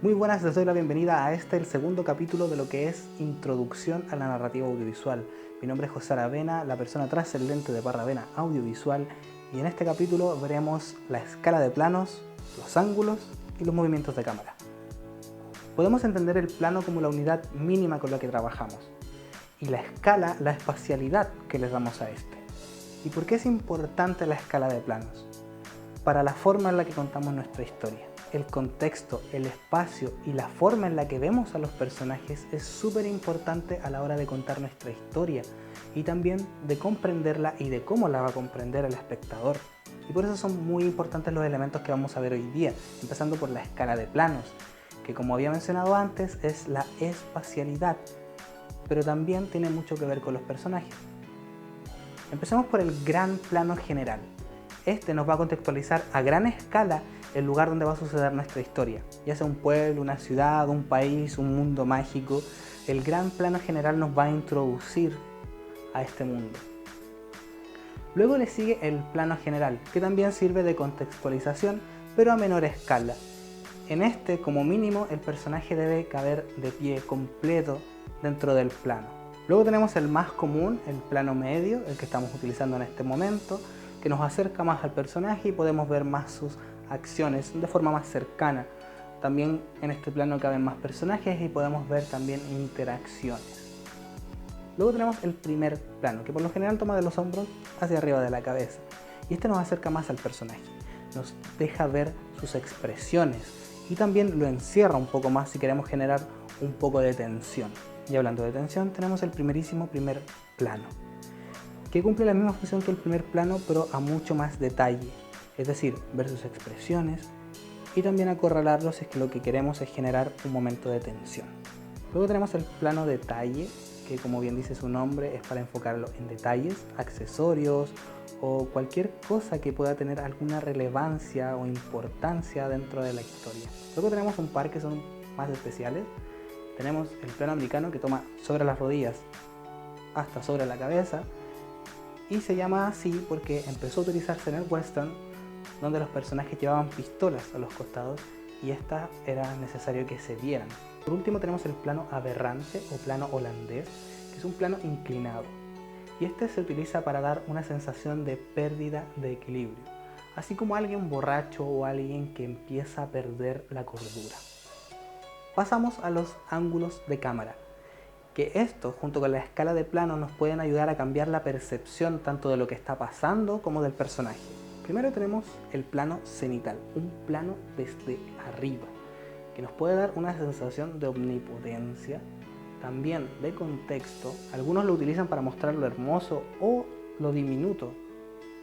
Muy buenas, les doy la bienvenida a el segundo capítulo de lo que es Introducción a la Narrativa Audiovisual. Mi nombre es José Aravena, la persona tras el lente de Parravena Audiovisual, y en este capítulo veremos la escala de planos, los ángulos y los movimientos de cámara. Podemos entender el plano como la unidad mínima con la que trabajamos, y la escala, la espacialidad que le damos a este. ¿Y por qué es importante la escala de planos? Para la forma en la que contamos nuestra historia. El contexto, el espacio y la forma en la que vemos a los personajes es súper importante a la hora de contar nuestra historia y también de comprenderla y de cómo la va a comprender el espectador. Y por eso son muy importantes los elementos que vamos a ver hoy día, empezando por la escala de planos, que como había mencionado antes es la espacialidad, pero también tiene mucho que ver con los personajes. Empecemos por el gran plano general. Este nos va a contextualizar a gran escala el lugar donde va a suceder nuestra historia, ya sea un pueblo, una ciudad, un país, un mundo mágico. El gran plano general nos va a introducir a este mundo. Luego le sigue el plano general, que también sirve de contextualización, pero a menor escala. En este, como mínimo, el personaje debe caber de pie completo dentro del plano. Luego tenemos el más común, el plano medio, el que estamos utilizando en este momento, que nos acerca más al personaje y podemos ver más sus acciones de forma más cercana. También en este plano caben más personajes y podemos ver también interacciones. Luego tenemos el primer plano, que por lo general toma de los hombros hacia arriba de la cabeza, y este nos acerca más al personaje, nos deja ver sus expresiones y también lo encierra un poco más si queremos generar un poco de tensión. Y hablando de tensión, tenemos el primerísimo primer plano, que cumple la misma función que el primer plano, pero a mucho más detalle. Es decir, ver sus expresiones y también acorralarlos si es que lo que queremos es generar un momento de tensión. Luego tenemos el plano detalle, que como bien dice su nombre es para enfocarlo en detalles, accesorios o cualquier cosa que pueda tener alguna relevancia o importancia dentro de la historia. Luego tenemos un par que son más especiales. Tenemos el plano americano, que toma sobre las rodillas hasta sobre la cabeza, y se llama así porque empezó a utilizarse en el western, donde los personajes llevaban pistolas a los costados y estas era necesario que se vieran. Por último tenemos el plano aberrante o plano holandés, que es un plano inclinado, y este se utiliza para dar una sensación de pérdida de equilibrio, así como alguien borracho o alguien que empieza a perder la cordura. Pasamos a los ángulos de cámara, que esto junto con la escala de plano nos pueden ayudar a cambiar la percepción tanto de lo que está pasando como del personaje. Primero tenemos el plano cenital, un plano desde arriba, que nos puede dar una sensación de omnipotencia, también de contexto. Algunos lo utilizan para mostrar lo hermoso o lo diminuto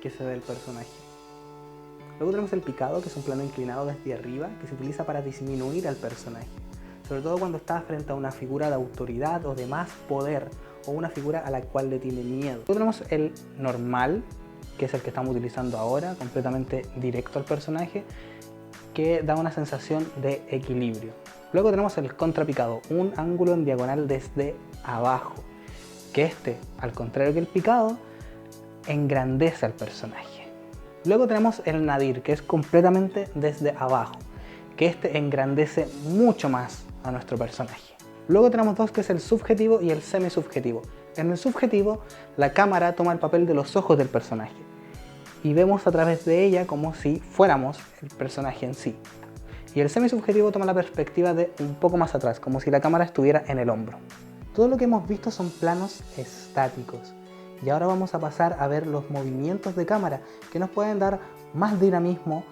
que se ve el personaje. Luego tenemos el picado, que es un plano inclinado desde arriba, que se utiliza para disminuir al personaje, sobre todo cuando está frente a una figura de autoridad o de más poder, o una figura a la cual le tiene miedo. Luego tenemos el normal, que es el que estamos utilizando ahora, completamente directo al personaje, que da una sensación de equilibrio. Luego tenemos el contrapicado, un ángulo en diagonal desde abajo, que este, al contrario que el picado, engrandece al personaje. Luego tenemos el nadir, que es completamente desde abajo, que este engrandece mucho más a nuestro personaje. Luego tenemos dos, que es el subjetivo y el semisubjetivo. En el subjetivo, la cámara toma el papel de los ojos del personaje y vemos a través de ella como si fuéramos el personaje en sí. Y el semisubjetivo toma la perspectiva de un poco más atrás, como si la cámara estuviera en el hombro. Todo lo que hemos visto son planos estáticos, y ahora vamos a pasar a ver los movimientos de cámara, que nos pueden dar más dinamismo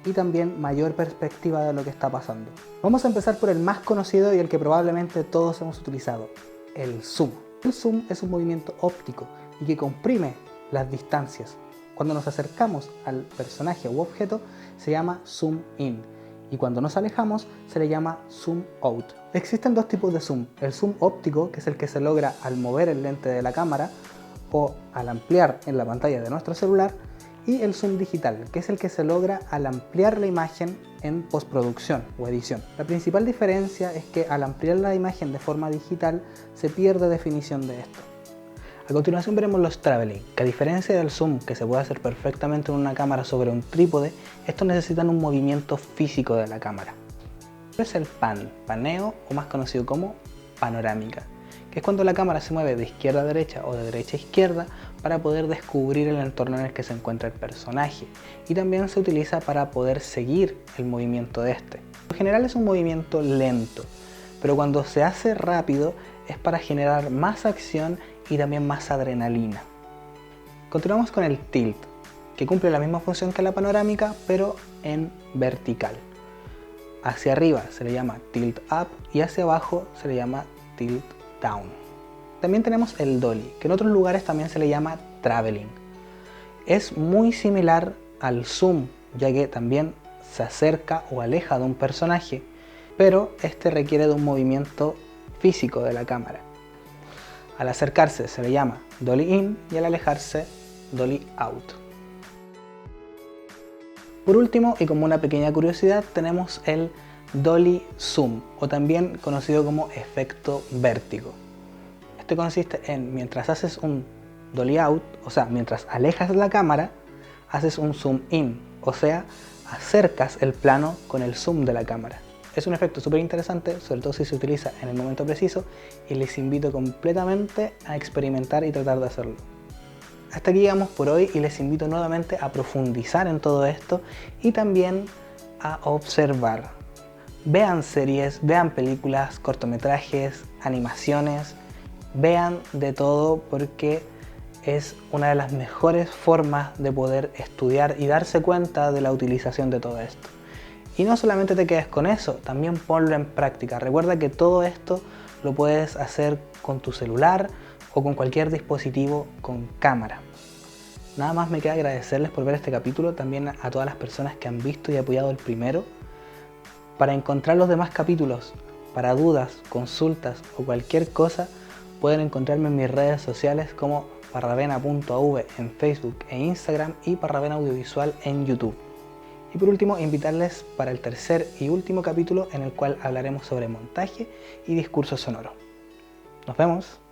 y también mayor perspectiva de lo que está pasando. Vamos a empezar por el más conocido y el que probablemente todos hemos utilizado, el zoom. El zoom es un movimiento óptico y que comprime las distancias. Cuando nos acercamos al personaje u objeto se llama zoom in, y cuando nos alejamos se le llama zoom out. Existen dos tipos de zoom: el zoom óptico, que es el que se logra al mover el lente de la cámara o al ampliar en la pantalla de nuestro celular, y el zoom digital, que es el que se logra al ampliar la imagen en postproducción o edición. La principal diferencia es que al ampliar la imagen de forma digital se pierde definición de esto. A continuación veremos los traveling, que a diferencia del zoom, que se puede hacer perfectamente en una cámara sobre un trípode, estos necesitan un movimiento físico de la cámara. Es el paneo o más conocido como panorámica, que es cuando la cámara se mueve de izquierda a derecha o de derecha a izquierda para poder descubrir el entorno en el que se encuentra el personaje, y también se utiliza para poder seguir el movimiento de este. En general es un movimiento lento, pero cuando se hace rápido es para generar más acción y también más adrenalina. Continuamos con el tilt, que cumple la misma función que la panorámica, pero en vertical. Hacia arriba se le llama tilt up y hacia abajo se le llama tilt down. También tenemos el dolly, que en otros lugares también se le llama traveling. Es muy similar al zoom, ya que también se acerca o aleja de un personaje, pero este requiere de un movimiento físico de la cámara. Al acercarse se le llama dolly in y al alejarse dolly out. Por último, y como una pequeña curiosidad, tenemos el dolly zoom, o también conocido como efecto vértigo. Este consiste en, mientras haces un dolly out, o sea, mientras alejas la cámara, haces un zoom in, o sea, acercas el plano con el zoom de la cámara. Es un efecto súper interesante, sobre todo si se utiliza en el momento preciso, y les invito completamente a experimentar y tratar de hacerlo. Hasta aquí llegamos por hoy y les invito nuevamente a profundizar en todo esto y también a observar. Vean series, vean películas, cortometrajes, animaciones, vean de todo, porque es una de las mejores formas de poder estudiar y darse cuenta de la utilización de todo esto. Y no solamente te quedes con eso, también ponlo en práctica. Recuerda que todo esto lo puedes hacer con tu celular o con cualquier dispositivo con cámara. Nada más me queda agradecerles por ver este capítulo, también a todas las personas que han visto y apoyado el primero. Para encontrar los demás capítulos, para dudas, consultas o cualquier cosa, pueden encontrarme en mis redes sociales como parravena.av en Facebook e Instagram y Parravena Audiovisual en YouTube. Y por último, invitarles para el tercer y último capítulo, en el cual hablaremos sobre montaje y discurso sonoro. Nos vemos.